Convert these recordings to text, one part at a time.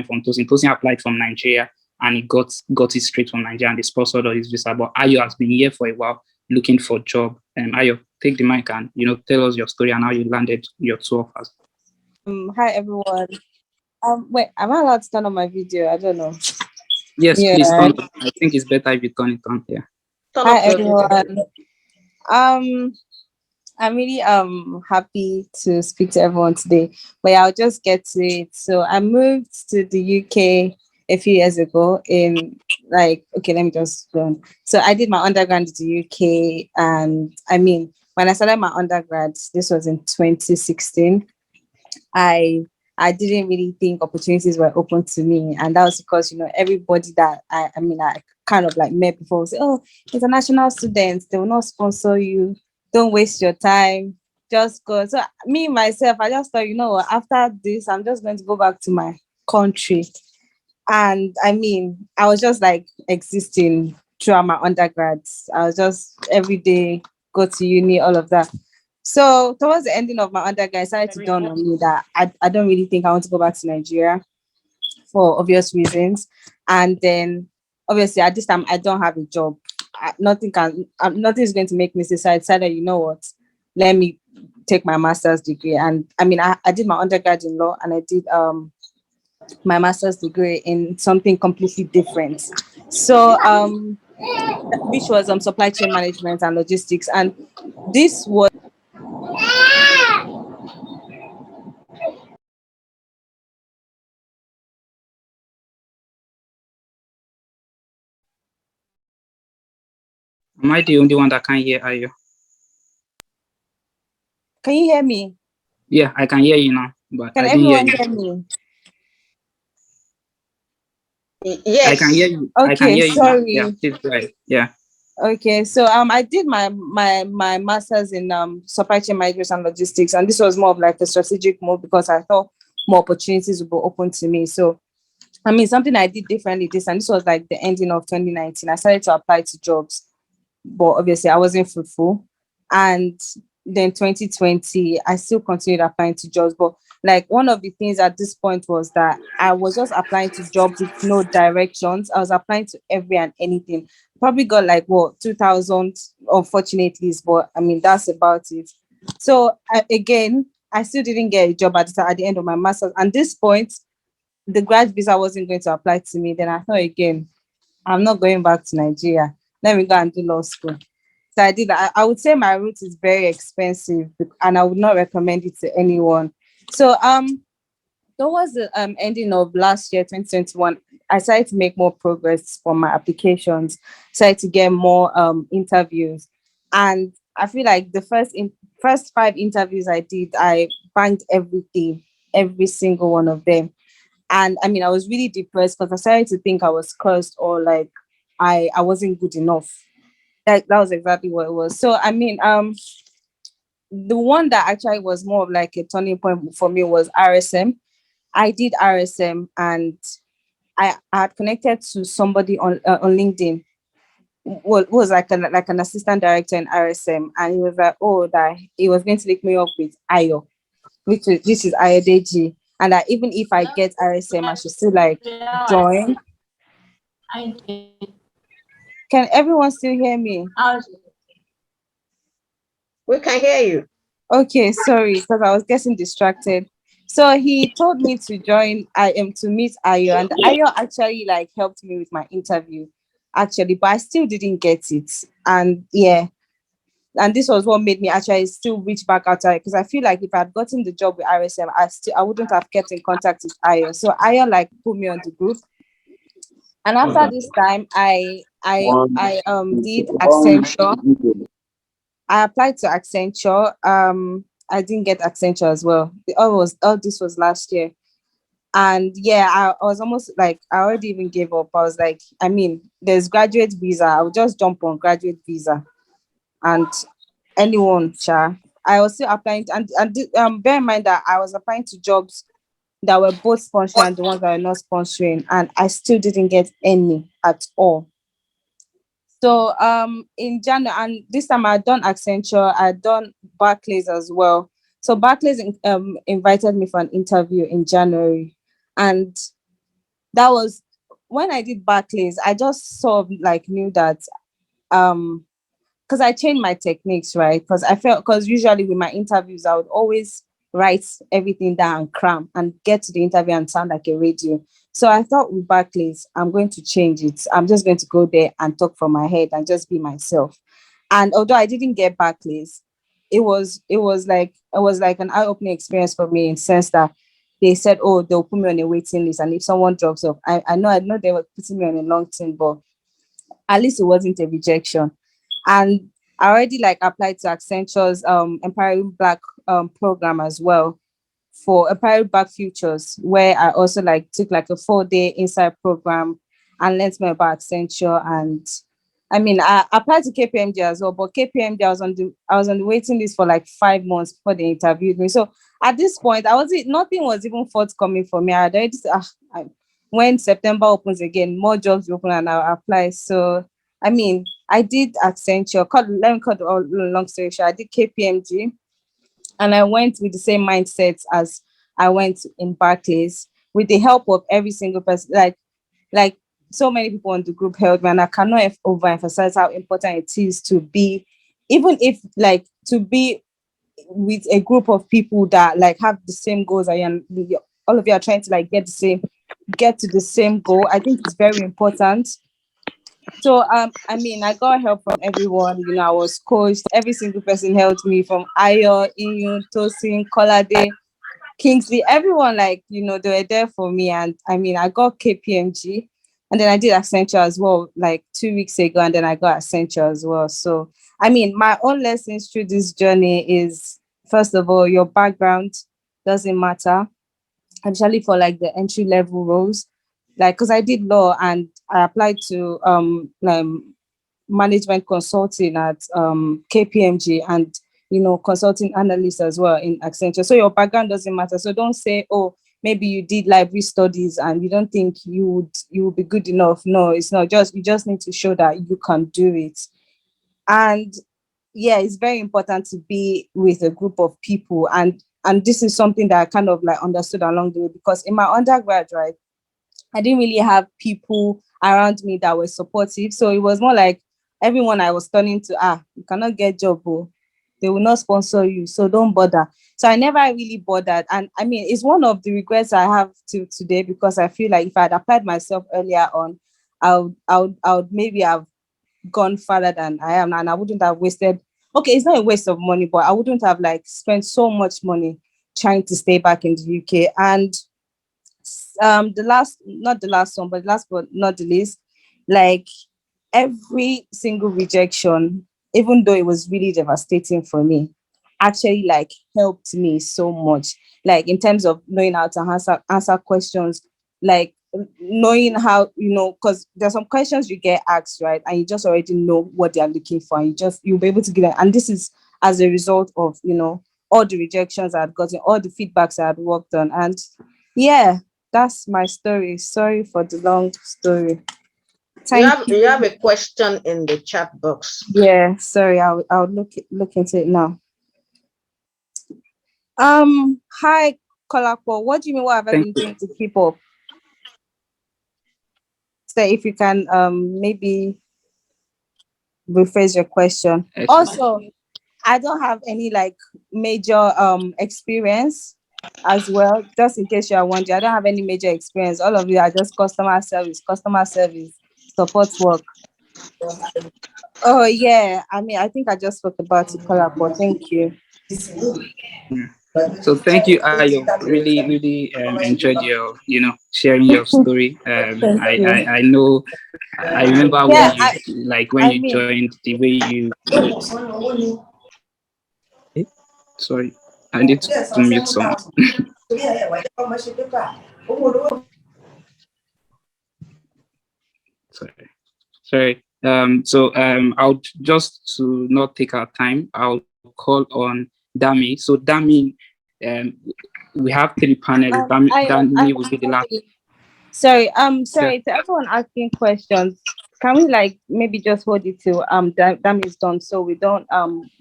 from Tosin. Tosin applied from Nigeria and he got it straight from Nigeria and they sponsored all his visa. But Ayo has been here for a while looking for a job. Ayo, take the mic and tell us your story and how you landed your 2 offers. Hi everyone. Wait, am I allowed to turn on my video? I don't know. Yes, please turn it. I think it's better if you turn it on. Yeah. Hi everyone. I'm really happy to speak to everyone today, but I'll just get to it. So I moved to the UK a few years ago let me just go on. So I did my undergrad in the UK, and when I started my undergrad, this was in 2016. I didn't really think opportunities were open to me, and that was because everybody that I kind of like met before would say, "Oh, international students, they will not sponsor you. Don't waste your time. Just go." So me myself, I just thought, after this, I'm just going to go back to my country. And I was just like existing throughout my undergrads. I was just every day go to uni, all of that. So towards the ending of my undergrad, I started to dawn on me that I don't really think I want to go back to Nigeria for obvious reasons. And then obviously at this time I don't have a job. Nothing is going to make me say, so I decided, let me take my master's degree. And I did my undergrad in law and I did my master's degree in something completely different. So which was supply chain management and logistics. And this was Am I the only one that can hear Ayo? Can you hear me? Yeah, I can hear you now, but can I didn't everyone hear me? Yes. I can hear you. Okay, I can hear sorry. You now. Yeah, please go ahead. Yeah. Okay, so I did my master's in supply chain management and logistics, and this was more of like a strategic move because I thought more opportunities would be open to me. So something I did differently and this was like the ending of 2019. I started to apply to jobs, but obviously I wasn't fruitful. And then 2020, I still continued applying to jobs. But like one of the things at this point was that I was just applying to jobs with no directions. I was applying to every and anything. Probably got like 2,000, unfortunately, but that's about it. So again, I still didn't get a job at the end of my master's. And this point, the grad visa wasn't going to apply to me. Then I thought again, I'm not going back to Nigeria. Let me go and do law school. So I did that. I would say my route is very expensive and I would not recommend it to anyone. So towards the ending of last year, 2021, I started to make more progress for my applications, started to get more interviews. And I feel like the first 5 interviews I did, I banked everything, every single one of them. And I was really depressed because I started to think I was cursed or like I wasn't good enough. That was exactly what it was. So the one that actually was more of like a turning point for me was RSM. I did RSM and I had connected to somebody on LinkedIn who was like an assistant director in RSM, and he was like, oh, that he was going to link me up with Ayo, which is Ayodeji, and that even if I get RSM, I should still like join. Can everyone still hear me? We can hear you. Okay, sorry, because I was getting distracted. So he told me to join to meet Ayo, and Ayo actually like helped me with my interview, actually, but I still didn't get it. And yeah, and this was what made me actually still reach back out to Ayo, because I feel like if I had gotten the job with RSM, I wouldn't have kept in contact with Ayo. So Ayo like put me on the group. And after this time, I did Accenture. I applied to Accenture. I didn't get Accenture as well. All this was last year. And yeah, I was almost like I already even gave up. I was like, there's graduate visa. I would just jump on graduate visa. And anyone, I was still applying and bear in mind that I was applying to jobs that were both sponsoring and the ones that were not sponsoring, and I still didn't get any at all. So in January, and this time I had done Accenture, I had done Barclays as well. So Barclays invited me for an interview in January, and that was when I did Barclays. I just sort of like knew that because I changed my techniques, right? Because I felt because usually with my interviews, I would always write everything down and cram and get to the interview and sound like a radio. So I thought with Barclays, I'm going to change it. I'm just going to go there and talk from my head and just be myself. And although I didn't get Barclays, it was like an eye-opening experience for me in the sense that they said, oh, they'll put me on a waiting list. And if someone drops off, I know they were putting me on a long term, but at least it wasn't a rejection. And I already like applied to Accenture's Empowering Black program as well for Empowering Black Futures, where I also like took like a 4-day inside program and learned more about Accenture. And I mean, I applied to KPMG as well, but KPMG I was on the waiting list for like 5 months before they interviewed me. So at this point, nothing was even forthcoming for me. I had already when September opens again, more jobs will open and I'll apply. So I mean, I did Accenture. Let me cut the long story short. I did KPMG, and I went with the same mindset as I went in Barclays, with the help of every single person. Like so many people on the group helped me, and I cannot overemphasize how important it is to be, even if like to be with a group of people that like have the same goals. All of you are trying to like get to the same goal. I think it's very important. So I mean, I got help from everyone. I was coached. Every single person helped me, from Ayo, Iyun, Tosin, Kolade, Kingsley. Everyone, like, they were there for me. And I mean, I got KPMG, and then I did Accenture as well, like 2 weeks ago, and then I got Accenture as well. So I mean, my own lessons through this journey is, first of all, your background doesn't matter, especially for like the entry level roles. Like, because I did law and I applied to management consulting at KPMG, and consulting analyst as well in Accenture. So your background doesn't matter. So don't say, oh, maybe you did library studies and you don't think you would be good enough. No, it's not. You just need to show that you can do it. And yeah, it's very important to be with a group of people. And this is something that I kind of like understood along the way, because in my undergrad, right, I didn't really have people around me that were supportive. So it was more like everyone I was turning to, you cannot get job, oh, they will not sponsor you, so don't bother. So I never really bothered. And I mean, it's one of the regrets I have till today, because I feel like if I had applied myself earlier on, I would maybe have gone farther than I am, and I wouldn't have wasted. Okay, it's not a waste of money, but I wouldn't have like spent so much money trying to stay back in the UK. And the last, not the last one, but last but not the least, like every single rejection, even though it was really devastating for me, actually like helped me so much, like in terms of knowing how to answer questions, like knowing how, because there's some questions you get asked, right, and you just already know what they are looking for, and you'll be able to give it. And this is as a result of all the rejections I'd gotten, all the feedbacks I had worked on. And yeah, that's my story. Sorry for the long story. Thank You you. have a question in the chat box. Yeah, sorry, I'll look into it now. Hi, Kolapo. What do you mean? What have I been doing to keep up? So if you can maybe rephrase your question. Also, I don't have any like major experience as well. Just in case you are wondering, I don't have any major experience. All of you are just customer service, support work. Oh yeah, I mean, I think I just spoke about it, Kolapo. Thank you. So thank you, Ayo. Really, really enjoyed your, sharing your story. I know, I remember when Yeah, you mean, joined, the way you. Sorry, I need to mute someone. Sorry. Sorry. I'll just, to not take our time, I'll call on Dami. So Dami, um, we have 3 panelists. Dami will be the last. Sorry, Yeah. to everyone asking questions, can we like maybe just hold it till Dam is done, so we don't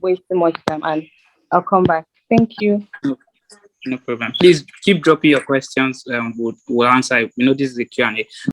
waste too much time, and I'll come back. Thank you. No problem. Please keep dropping your questions. We'll answer. This is the Q&A.